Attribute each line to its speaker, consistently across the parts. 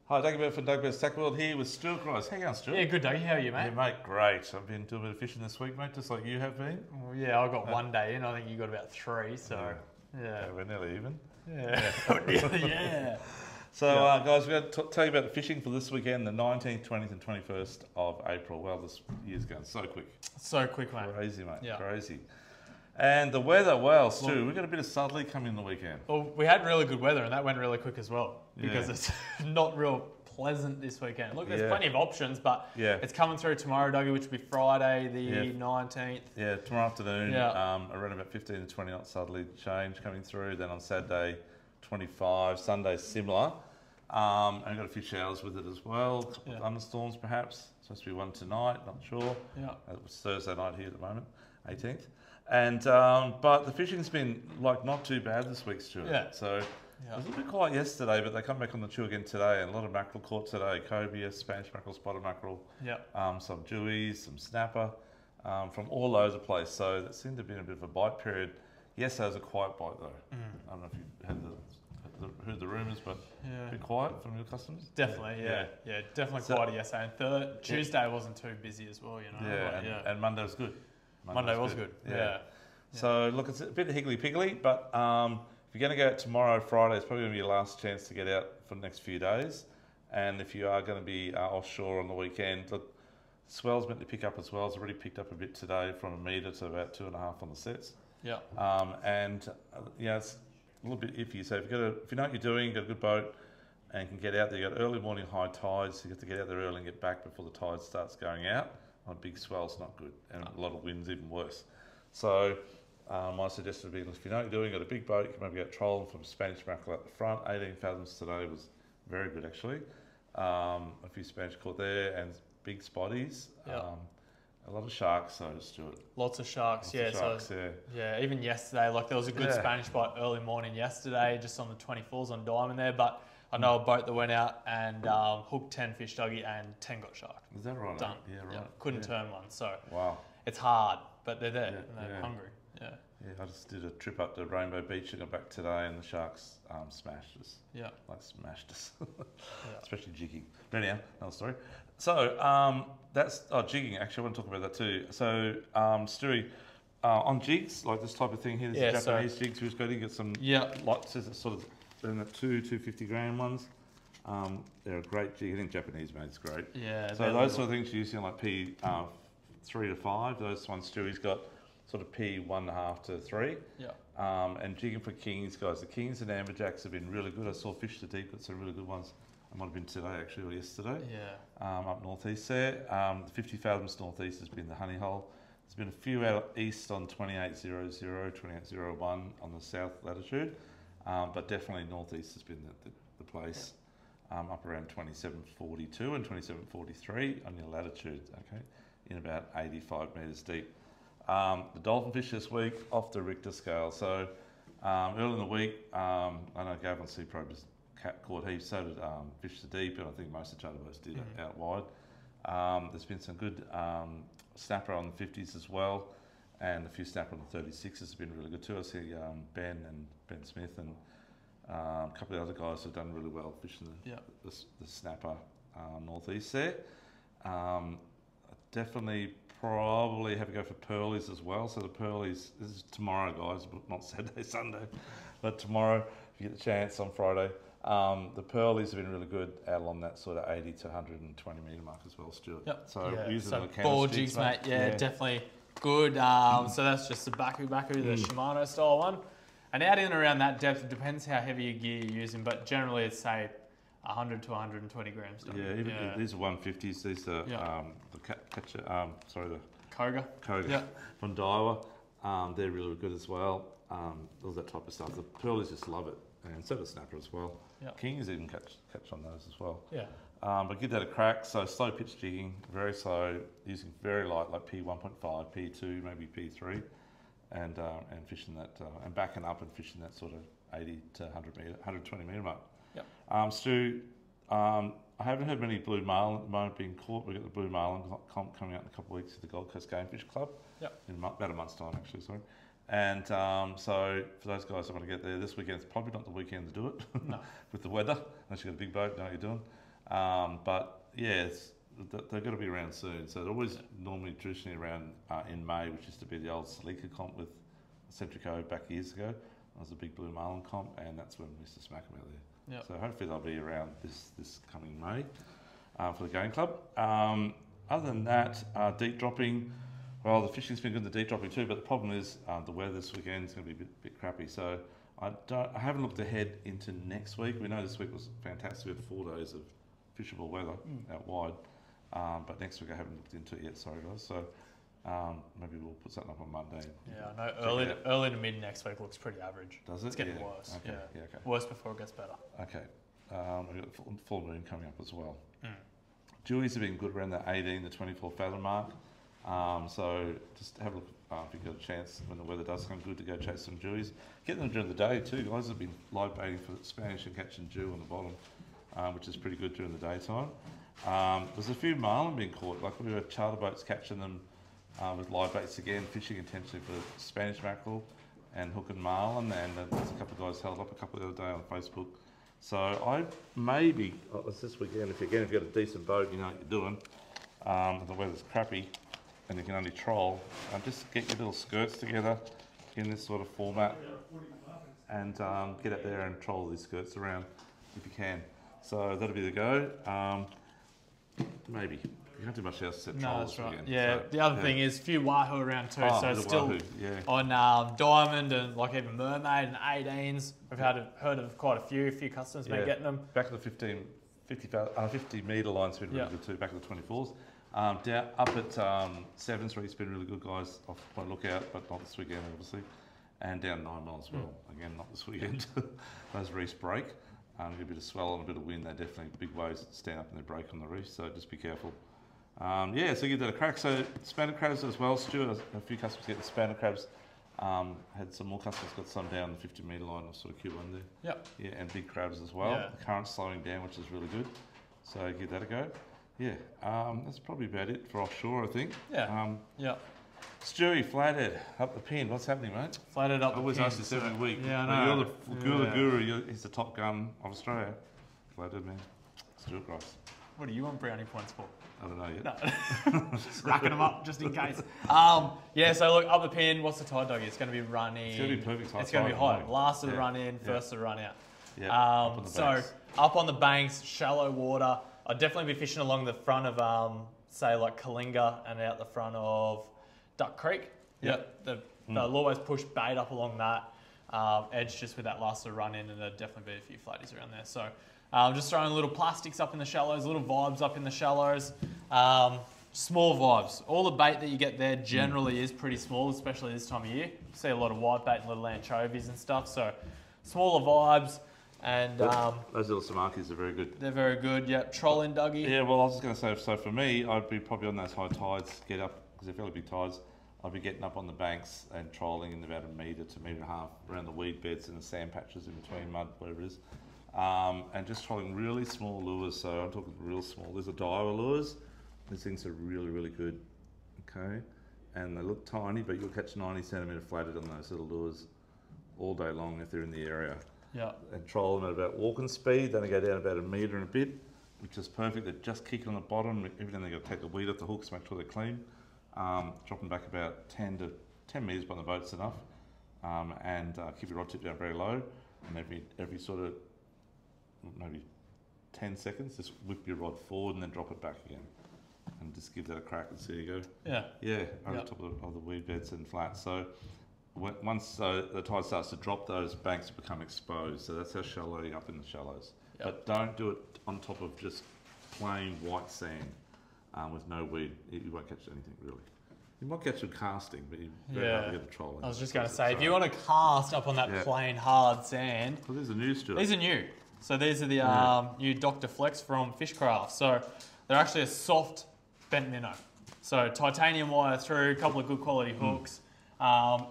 Speaker 1: Hi, Dagobert from Dagobert Tackle World here with Stuart Grice. How you going, Stuart?
Speaker 2: Yeah, good, Dougie. How are you, mate?
Speaker 1: Yeah, mate, great. I've been doing a bit of fishing this week, mate, just like you have been.
Speaker 2: Well, yeah, I got 1 day in. I think you got about 3, so yeah.
Speaker 1: We're nearly even.
Speaker 2: Yeah. Yeah.
Speaker 1: So, guys, we're going to tell you about the fishing for this weekend, the 19th, 20th and 21st of April. Well, this year's going so quick.
Speaker 2: So quick, mate.
Speaker 1: Crazy, mate,
Speaker 2: Yeah.
Speaker 1: crazy. And the weather, well, Stu, we've got a bit of southerly coming in the weekend.
Speaker 2: Well, we had really good weather, and that went really quick as well because
Speaker 1: Yeah.
Speaker 2: it's not real pleasant this weekend. Look, there's
Speaker 1: Yeah.
Speaker 2: plenty of options, but
Speaker 1: Yeah.
Speaker 2: it's coming through tomorrow, Dougie, which will be Friday, the
Speaker 1: Yeah.
Speaker 2: 19th.
Speaker 1: Yeah, tomorrow afternoon,
Speaker 2: Yeah.
Speaker 1: around about 15 to 20 knot southerly change coming through. Then on Saturday, 25. Sunday, similar. And we've got a few showers with it as well. A couple of thunderstorms, perhaps. Supposed to be one tonight, not sure.
Speaker 2: Yeah.
Speaker 1: It was Thursday night here at the moment, 18th. And but the fishing's been not too bad this week, Stuart.
Speaker 2: Yeah.
Speaker 1: So
Speaker 2: Yeah.
Speaker 1: it was a little bit quiet yesterday, but they come back on the chew again today, and a lot of mackerel caught today. Cobia, Spanish mackerel, spotted mackerel.
Speaker 2: Yeah.
Speaker 1: Some dewies, some snapper, from all over the place. So that seemed to have been a bit of a bite period. Yesterday was a quiet bite though. I don't know if you heard the rumours, but a bit quiet from your customers.
Speaker 2: Definitely, yeah. Definitely
Speaker 1: So-
Speaker 2: quieter yesterday. And Tuesday wasn't too busy as well, you know.
Speaker 1: And Monday was good.
Speaker 2: Monday was good. Yeah.
Speaker 1: So look, it's a bit higgly-piggly, but if you're going to go out tomorrow, Friday, it's probably going to be your last chance to get out for the next few days. And if you are going to be offshore on the weekend, look, swell's meant to pick up as well. It's already picked up a bit today from 1 metre to about 2.5 on the sets.
Speaker 2: Yeah.
Speaker 1: It's a little bit iffy. So if you know what you're doing, you've got a good boat, and can get out there, you've got early morning high tides, so you have to get out there early and get back before the tide starts going out. On a big swell's not good, and a lot of wind's even worse. So my suggestion would be, if you know what you're doing, you've got a big boat, you can maybe go trolling from Spanish mackerel at the front. 18 fathoms today was very good actually. A few Spanish caught there, and big spotties. A lot of sharks though, Stuart.
Speaker 2: Lots of sharks,
Speaker 1: Sharks,
Speaker 2: yeah. Even yesterday, there was a good Spanish bite early morning yesterday, just on the 24s on Diamond there. But I know a boat that went out and hooked 10 fish, Dougie, and 10 got sharked.
Speaker 1: Is that right?
Speaker 2: Done.
Speaker 1: Yeah, right.
Speaker 2: Couldn't turn one. So
Speaker 1: wow.
Speaker 2: It's hard, but they're there and they're hungry. Yeah.
Speaker 1: Yeah, I just did a trip up to Rainbow Beach and got back today, and the sharks smashed us.
Speaker 2: Yeah.
Speaker 1: Smashed us. Especially jigging. But anyhow, another story. So that's jigging. Actually, I want to talk about that too. So Stewie, on jigs, like this type of thing here, this is Japanese jigs. We've got to get some lots of sort of in the 250 gram ones. They're a great jig. I think Japanese mate's great.
Speaker 2: Yeah.
Speaker 1: So those sort of things you're using like P 3 to 5. Those ones Stewie's got sort of P 1.5 to 3.
Speaker 2: Yeah.
Speaker 1: And jigging for kings, guys. The kings and amberjacks have been really good. I saw Fish to Deep got some really good ones. I might have been today actually or yesterday.
Speaker 2: Yeah.
Speaker 1: Up northeast there. The 50 fathoms northeast has been the honey hole. There's been a few out east on 2800, 2801 on the south latitude, but definitely northeast has been the place. Up around 2742 and 2743 on your latitude. Okay, in about 85 metres deep. The dolphin fish this week off the Richter scale. So early in the week, I know Gavin Sea Probe has caught heaps, so did Fish to Deep, and I think most of the charter boats did out wide. There's been some good snapper on the 50s as well, and a few snapper on the 36s has been really good too. I see Ben Smith and a couple of other guys have done really well fishing the snapper northeast there. Definitely probably have to go for pearlies as well. So the pearlies, this is tomorrow, guys, but not Saturday, Sunday, but tomorrow if you get the chance on Friday. The pearlies have been really good out along that sort of 80 to 120 metre mark as well, Stuart.
Speaker 2: Yep.
Speaker 1: So using the
Speaker 2: ball jigs, mate. Yeah, definitely good. So that's just the Baku, the Shimano style one. And out in and around that depth, it depends how heavy your gear you're using, but generally it's say 100 to 120 grams.
Speaker 1: These are 150s. These are the Koga from Daiwa. They're really good as well. All that type of stuff. The pearlies just love it, and so does snapper as well. Kings even catch on those as well. But give that a crack. So slow pitch jigging, very slow, using very light, like P1.5, P2, maybe P3, and fishing that and backing up and fishing that sort of 80 to 120 metre mark. Stu, I haven't heard many blue marlin at the moment being caught. We've got the blue marlin comp coming out in a couple of weeks at the Gold Coast Game Fish Club. In about a month's time, actually, sorry. And so for those guys that want to get there, this weekend's probably not the weekend to do it. No. With the weather, unless you've got a big boat, you know what you're doing. But yeah, they're going to be around soon. So they're always normally traditionally around in May, which used to be the old Salika comp with Centrico back years ago. That was a big blue marlin comp, and that's when we used to smack them out there.
Speaker 2: Yep.
Speaker 1: So hopefully they'll be around this coming May for the Game Club. Other than that, deep dropping. Well, the fishing's been good, the deep dropping too, but the problem is the weather this weekend is going to be a bit crappy. So I haven't looked ahead into next week. We know this week was fantastic. We had 4 days of fishable weather out wide, but next week I haven't looked into it yet. Sorry guys. So maybe we'll put something up on Monday.
Speaker 2: Yeah, I know early to mid next week looks pretty average.
Speaker 1: Does it?
Speaker 2: It's getting worse.
Speaker 1: Okay.
Speaker 2: Yeah.
Speaker 1: Okay.
Speaker 2: Worse before it gets better.
Speaker 1: Okay. We've got full moon coming up as well. Jewies have been good around the 18 to 24 fathom mark. So just have a look if you've got a chance when the weather does come good to go chase some Jewies. Get them during the day too. Guys have been live baiting for Spanish and catching Jew on the bottom, which is pretty good during the daytime. There's a few marlin being caught. Like we have charter boats catching them with live baits again, fishing intentionally for Spanish mackerel and hook and marlin. And there's a couple of guys held up a couple the other day on Facebook. So I maybe it's this weekend. If you've got a decent boat, you know what you're doing. The weather's crappy, and you can only troll. Just get your little skirts together in this sort of format, and get out there and troll these skirts around if you can. So that'll be the go. Maybe. You can't do much else except troll this weekend.
Speaker 2: Yeah, so, the other thing is a few wahoo around too, so it's still
Speaker 1: wahoo,
Speaker 2: on diamond and like even mermaid and 18s. We've heard of quite a few customers been getting them.
Speaker 1: Back to the 50 metre line's been really good too, back to the 24s. Down, up at 7's where it's been really good guys off Point Lookout, but not this weekend obviously. And down 9 mile as well, again not this weekend. Those reefs break. Get a bit of swell and a bit of wind, they're definitely big waves that stand up and they break on the reef, so just be careful. So give that a crack. So spanded crabs as well, Stuart, a few customers getting spanded crabs. Had some more customers got some down the 50 metre line of sort of Q1 there.
Speaker 2: Yep.
Speaker 1: Yeah, and big crabs as well.
Speaker 2: Yeah.
Speaker 1: The current's slowing down, which is really good. So give that a go. Yeah, that's probably about it for offshore, I think.
Speaker 2: Yeah.
Speaker 1: Stewie, Flathead, up the pin. What's happening, mate?
Speaker 2: Flathead up the pin.
Speaker 1: I always ask this every week.
Speaker 2: Yeah, I know.
Speaker 1: You're the guru. He's the top gun of Australia. Flathead, man. Stuart Grice.
Speaker 2: What do you want brownie points for?
Speaker 1: I don't know yet.
Speaker 2: No. Just racking them up just in case. So look, up the pin, what's the tide, Dougie? It's going to be running.
Speaker 1: It's going to be perfect tide.
Speaker 2: It's going to be hot. Last of the run in, first of the run out.
Speaker 1: Yeah,
Speaker 2: up on the banks, shallow water. I'd definitely be fishing along the front of, say, like Kalinga and out the front of Duck Creek.
Speaker 1: Yep.
Speaker 2: They'll always push bait up along that edge just with that last of the run in, and there'll definitely be a few flatties around there. So just throwing little plastics up in the shallows, little vibes up in the shallows. Small vibes. All the bait that you get there generally is pretty small, especially this time of year. You see a lot of whitebait and little anchovies and stuff. So smaller vibes. And
Speaker 1: those little samakis are very good.
Speaker 2: They're very good. Yeah, trolling, Dougie.
Speaker 1: Yeah, well, I was just going to say, so for me, I'd be probably on those high tides, get up, because they're fairly big tides. I'd be getting up on the banks and trolling in about 1 metre to 1.5 metres around the weed beds and the sand patches in between mud, whatever it is. And just trolling really small lures. So I'm talking real small. There's a Daiwa lures. These things are really, really good. Okay. And they look tiny, but you'll catch 90 centimetre flathead on those little lures all day long if they're in the area.
Speaker 2: Yeah.
Speaker 1: And troll them at about walking speed. Then they go down about 1 metre and a bit, which is perfect. They're just kicking on the bottom. Everything they've got to take the weed off the hooks, make sure they're clean. Drop them back about 10 metres by the boat's enough. And keep your rod tip down very low. And every sort of maybe 10 seconds, just whip your rod forward and then drop it back again. And just give that a crack and see how you go.
Speaker 2: Yeah.
Speaker 1: Yeah, over the top of the weed beds and flats. So once the tide starts to drop, those banks become exposed. So that's how shallow you up in the shallows. Yep. But don't do it on top of just plain white sand with no weed. You won't catch anything really. You might catch some casting, but you very hard to get a troll in.
Speaker 2: I was just going to say, if you want to cast up on that plain hard sand.
Speaker 1: Well, these are new, Stuart.
Speaker 2: These are new. So these are the new Dr. Flex from Fishcraft. So they're actually a soft bent minnow. So titanium wire through, a couple of good quality hooks.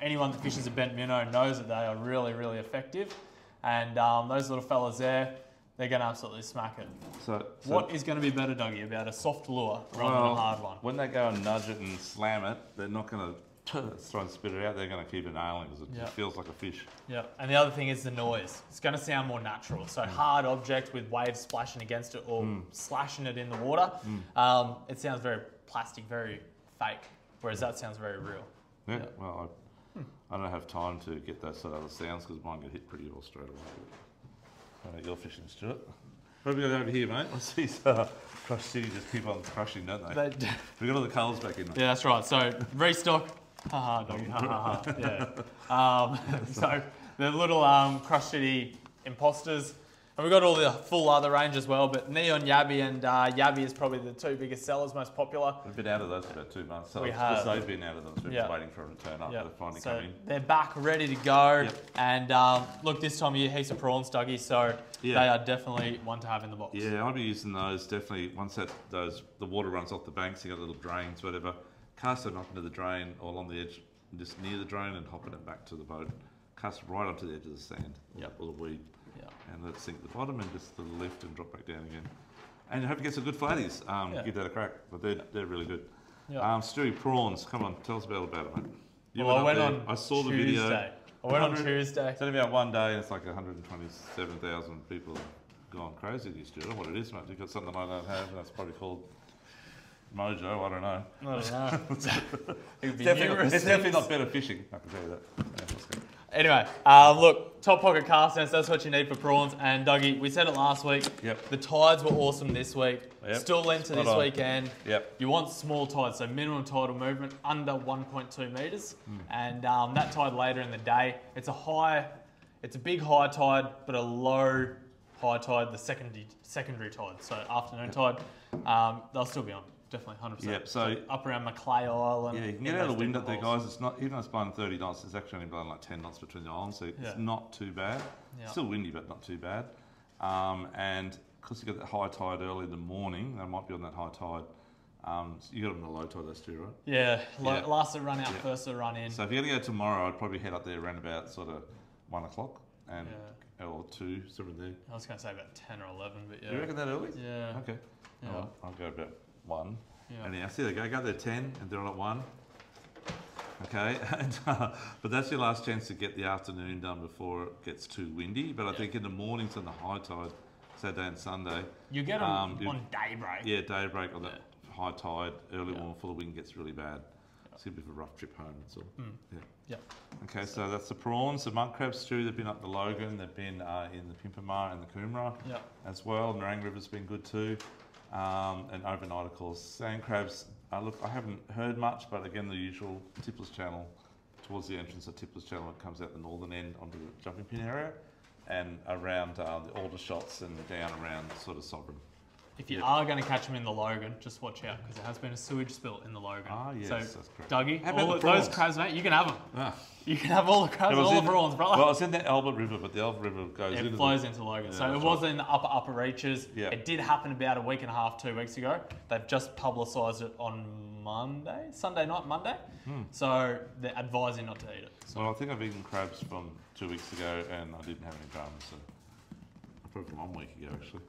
Speaker 2: Anyone that fishes a bent minnow knows that they are really, really effective. And those little fellas there, they're going to absolutely smack it. So what is going to be better, Dougie, about a soft lure rather than a hard one?
Speaker 1: When they go and nudge it and slam it, they're not going to try and spit it out, they're going to keep it nailing because it just feels like a fish.
Speaker 2: Yeah, and the other thing is the noise. It's going to sound more natural. So hard object with waves splashing against it or slashing it in the water, it sounds very plastic, very fake, whereas that sounds very real.
Speaker 1: Yeah, well, I don't have time to get those sort of other sounds because mine get hit pretty well straight away. You're fishing, Stuart. What have we got over here, mate? Let's see. Crush City just keep on crushing, don't they? We got all the colours back in.
Speaker 2: Yeah, that's right. So restock. Haha, doggy. Yeah. So the little Crush City imposters. And we've got all the full other range as well, but Neon Yabby and Yabby is probably the two biggest sellers, most popular.
Speaker 1: We've been out of those for about 2 months. So
Speaker 2: We
Speaker 1: because
Speaker 2: have.
Speaker 1: they've been out of them, so we've been waiting for a return up. They're finally coming.
Speaker 2: They're back, ready to go.
Speaker 1: Yep.
Speaker 2: And look, this time of year, heaps of prawns, Dougie, so they are definitely one to have in the box.
Speaker 1: Yeah, I'll be using those definitely once the water runs off the banks, you got little drains, whatever. Cast it up into the drain or along the edge, just near the drain and hopping it back to the boat. Cast it right onto the edge of the sand or the weed. And let it sink to the bottom and just the lift and drop back down again. And you hope you get some good flatties. Give that a crack, but they're really good. Stewie, prawns, come on, tell us about it, mate.
Speaker 2: I went on
Speaker 1: I saw
Speaker 2: Tuesday.
Speaker 1: the video.
Speaker 2: I went on Tuesday.
Speaker 1: It's only about one day and it's like 127,000 people have gone crazy this year. I don't know what it is, mate. You've got something I don't have and that's probably called Mojo, I don't know.
Speaker 2: I don't know.
Speaker 1: It's definitely not better fishing, I can tell you that. Yeah, let's go.
Speaker 2: Anyway, look, Top Pocket cast nets, that's what you need for prawns. And Dougie, we said it last week. The tides were awesome this week. Still into this weekend. You want small tides, so minimum tidal movement under 1.2 metres. And that tide later in the day, it's a big high tide, but a low high tide, the secondary tide. So afternoon tide, they'll still be on. Definitely, 100%.
Speaker 1: So
Speaker 2: up around Macleay Island.
Speaker 1: Yeah, you can get out of the wind up there, guys. It's not, even though it's blowing 30 knots, it's actually only blowing like 10 knots between the islands, so it's not too bad. Still windy, but not too bad. And because you got that high tide early in the morning, they might be on that high tide. So you got them on the low tide, that's too, right?
Speaker 2: Yeah, last to run out, first to run in.
Speaker 1: So if you're going to go tomorrow, I'd probably head up there around about sort of 1 o'clock and or 2, something there.
Speaker 2: I was going to say about 10 or 11, but
Speaker 1: You reckon that early?
Speaker 2: Yeah.
Speaker 1: Okay.
Speaker 2: Yeah.
Speaker 1: I'll go about 1. Anyhow, see they go there 10 and they're on at 1. Okay, but that's your last chance to get the afternoon done before it gets too windy. But I think in the mornings on the high tide, Saturday and Sunday,
Speaker 2: you get them on daybreak.
Speaker 1: Yeah, daybreak on that high tide, early morning before the wind gets really bad. It's going to be a rough trip home, that's all. Okay, so that's the prawns. The monk crabs too, they've been up the Logan, they've been in the Pimpamar and the Coomera as well. Nerang River's been good too. And overnight, of course. Sand crabs, look, I haven't heard much, but again, the usual Tipler's Channel, towards the entrance of Tipler's Channel, it comes out the northern end onto the jumping pin area, and around the Aldershots and down around sort of Sovereign.
Speaker 2: If you are going to catch them in the Logan, just watch out, because there has been a sewage spill in the Logan.
Speaker 1: Yes,
Speaker 2: so,
Speaker 1: that's correct.
Speaker 2: Dougie, those crabs, mate, you can have them. You can have all the crabs and all the prawns, brother.
Speaker 1: Well, it's in the Albert River, but the Albert River
Speaker 2: flows into Logan. So it was in the upper reaches. It did happen about a week and a half, 2 weeks ago. They've just publicised it on Sunday night, Monday. So they're advising not to eat it. So.
Speaker 1: Well, I think I've eaten crabs from 2 weeks ago and I didn't have any dramas. So probably from 1 week ago, actually.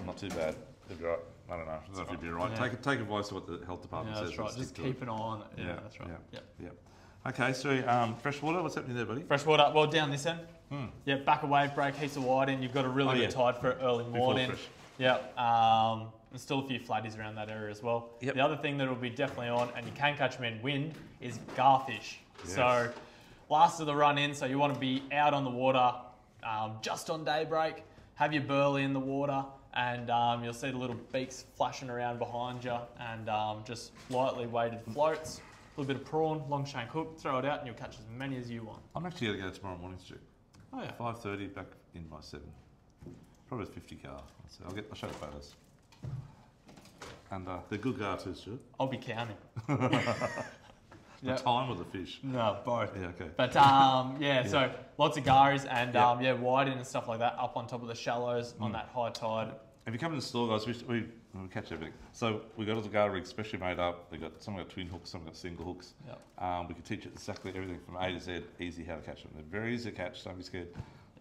Speaker 1: Not too bad. They'd be right. I don't know. I don't know if you'd be right. Take advice to what the health department says.
Speaker 2: That's right. Just keep an eye on it. Yeah, that's right.
Speaker 1: Okay, so freshwater, what's happening there, buddy?
Speaker 2: Freshwater, well, down this end. Back a wave break, heaps of wide in. You've got a really good tide for early morning. There's still a few flatties around that area as well. The other thing that will be definitely on, and you can catch them in wind, is garfish. So last of the run in, so you want to be out on the water just on daybreak, have your burley in the water, and you'll see the little beaks flashing around behind you, and just lightly weighted floats. A little bit of prawn, long shank hook, throw it out and you'll catch as many as you want.
Speaker 1: I'm actually going to go tomorrow morning, Stu.
Speaker 2: Oh yeah.
Speaker 1: 5:30, back in by 7. Probably a 50 car. I'll show you the photos. And they're good gar too, Stu.
Speaker 2: I'll be counting.
Speaker 1: The time or the fish?
Speaker 2: No, both.
Speaker 1: Yeah, okay.
Speaker 2: But so lots of garis and wide in and stuff like that up on top of the shallows on that high tide.
Speaker 1: If you come in the store, guys, we catch everything. So we've got all the gar rigs specially made up. Some got twin hooks, some got single hooks. We can teach it exactly everything from A to Z, easy how to catch them. They're very easy to catch, don't be scared.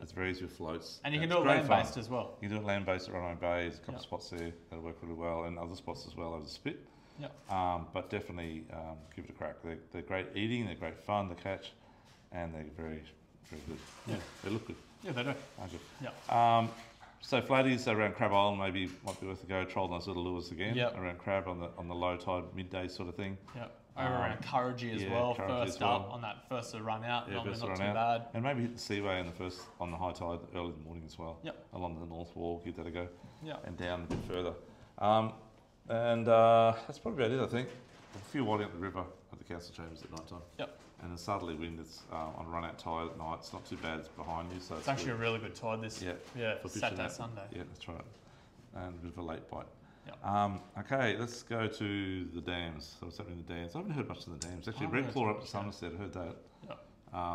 Speaker 1: It's very easy with floats.
Speaker 2: And you can do it land-based as well.
Speaker 1: You can do it land-based at Runaway Bay. There's a couple of spots there that'll work really well, and other spots as well over the spit.
Speaker 2: Yep.
Speaker 1: But definitely give it a crack. They're great eating, they're great fun to catch, and they're very, very good.
Speaker 2: Yeah.
Speaker 1: They look good.
Speaker 2: Yeah, they do.
Speaker 1: Are good.
Speaker 2: Yeah.
Speaker 1: So flatties around Crab Island maybe might be worth a go. Trial those little lures again.
Speaker 2: Yep.
Speaker 1: Around Crab on the low tide midday sort of thing.
Speaker 2: Yep. Over around Couragee as well.
Speaker 1: Couragee
Speaker 2: First
Speaker 1: as well.
Speaker 2: up on that first run out.
Speaker 1: Yeah,
Speaker 2: Normally
Speaker 1: first
Speaker 2: not
Speaker 1: run
Speaker 2: too
Speaker 1: out.
Speaker 2: bad.
Speaker 1: And maybe hit the Seaway on the high tide early in the morning as well.
Speaker 2: Yep.
Speaker 1: Along the North Wall, give that a go.
Speaker 2: Yep.
Speaker 1: And down a bit further. That's probably about it, I think. A few whiting at the river at the council chambers at night time.
Speaker 2: Yep.
Speaker 1: And a southerly wind that's on a run out tide at night. It's not too bad. It's behind you, so
Speaker 2: It's actually a really good tide this.
Speaker 1: Yeah. For fishing
Speaker 2: Saturday,
Speaker 1: that.
Speaker 2: Sunday.
Speaker 1: Yeah, that's right. And a bit of a late bite.
Speaker 2: Yep.
Speaker 1: Okay, let's go to the dams. So what's happening in the dams? I haven't heard much of the dams. Actually, Red Claw up to Somerset, I heard that.
Speaker 2: Yep.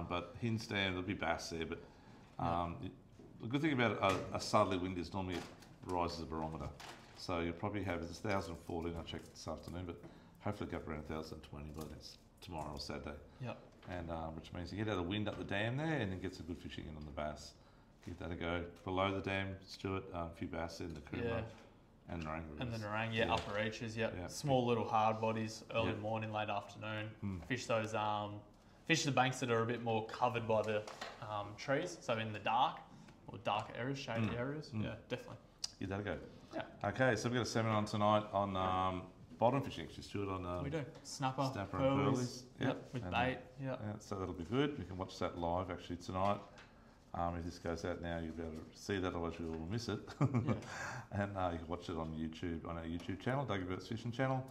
Speaker 1: But Hinds Dam, there'll be bass there. But the good thing about a southerly wind is normally it rises the barometer. So you'll probably have, it's 1,014, I checked this afternoon, but hopefully go up around 1,020 by next tomorrow or Saturday.
Speaker 2: Yep.
Speaker 1: And which means you get out of the wind up the dam there and then get some good fishing in on the bass. Give that a go. Below the dam, Stuart, a few bass in the Coomera and Narang rivers.
Speaker 2: And the Narang,
Speaker 1: Yeah.
Speaker 2: upper reaches,
Speaker 1: Yeah.
Speaker 2: Small little hard bodies, early
Speaker 1: Yeah.
Speaker 2: morning, late afternoon.
Speaker 1: Mm.
Speaker 2: Fish those, fish the banks that are a bit more covered by the trees, so in the dark or darker areas, shady areas.
Speaker 1: Mm.
Speaker 2: Yeah, definitely.
Speaker 1: Give that a go.
Speaker 2: Yeah.
Speaker 1: Okay, so we've got a seminar on tonight on bottom fishing. Actually, Stuart on
Speaker 2: We do. Snapper,
Speaker 1: snapper and
Speaker 2: pearlies.
Speaker 1: pearlies.
Speaker 2: Yep, with
Speaker 1: And,
Speaker 2: bait. Yeah.
Speaker 1: Yeah, so that'll be good. We can watch that live actually tonight. If this goes out now, you'll be able to see that, otherwise you will miss it.
Speaker 2: Yeah.
Speaker 1: And you can watch it on YouTube, on our YouTube channel, Dougie Burt's Fishing Channel,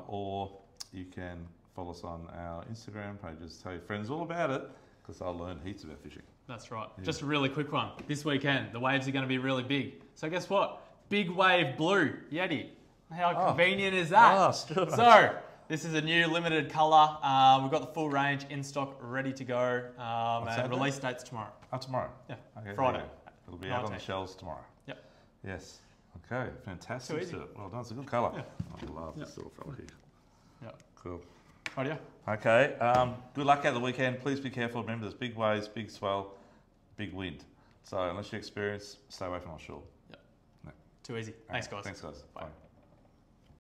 Speaker 1: or you can follow us on our Instagram pages. Tell your friends all about it, because they'll learn heaps about fishing.
Speaker 2: That's right.
Speaker 1: Yeah.
Speaker 2: Just a really quick one. This weekend, the waves are going to be really big. So guess what? Big Wave Blue Yeti. How convenient is that?
Speaker 1: Stuart.
Speaker 2: So this is a new limited colour. We've got the full range in stock, ready to go. And
Speaker 1: Saturday?
Speaker 2: release date's tomorrow.
Speaker 1: Tomorrow.
Speaker 2: Yeah.
Speaker 1: Okay,
Speaker 2: Friday.
Speaker 1: there you go. It'll be out on the
Speaker 2: 19th.
Speaker 1: shelves tomorrow.
Speaker 2: Yep.
Speaker 1: Yes. Okay, fantastic.
Speaker 2: Too easy.
Speaker 1: Stuart. Well done. It's a good colour.
Speaker 2: Yeah.
Speaker 1: I love
Speaker 2: Yeah.
Speaker 1: this little fella here.
Speaker 2: Yeah.
Speaker 1: Cool.
Speaker 2: Rightio.
Speaker 1: Okay, good luck out the weekend. Please be careful. Remember, there's big waves, big swell, big wind. So unless you experience, stay away from offshore.
Speaker 2: Too easy. Thanks,
Speaker 1: Okay,
Speaker 2: guys.
Speaker 1: Thanks, guys.
Speaker 2: Bye.
Speaker 1: Bye.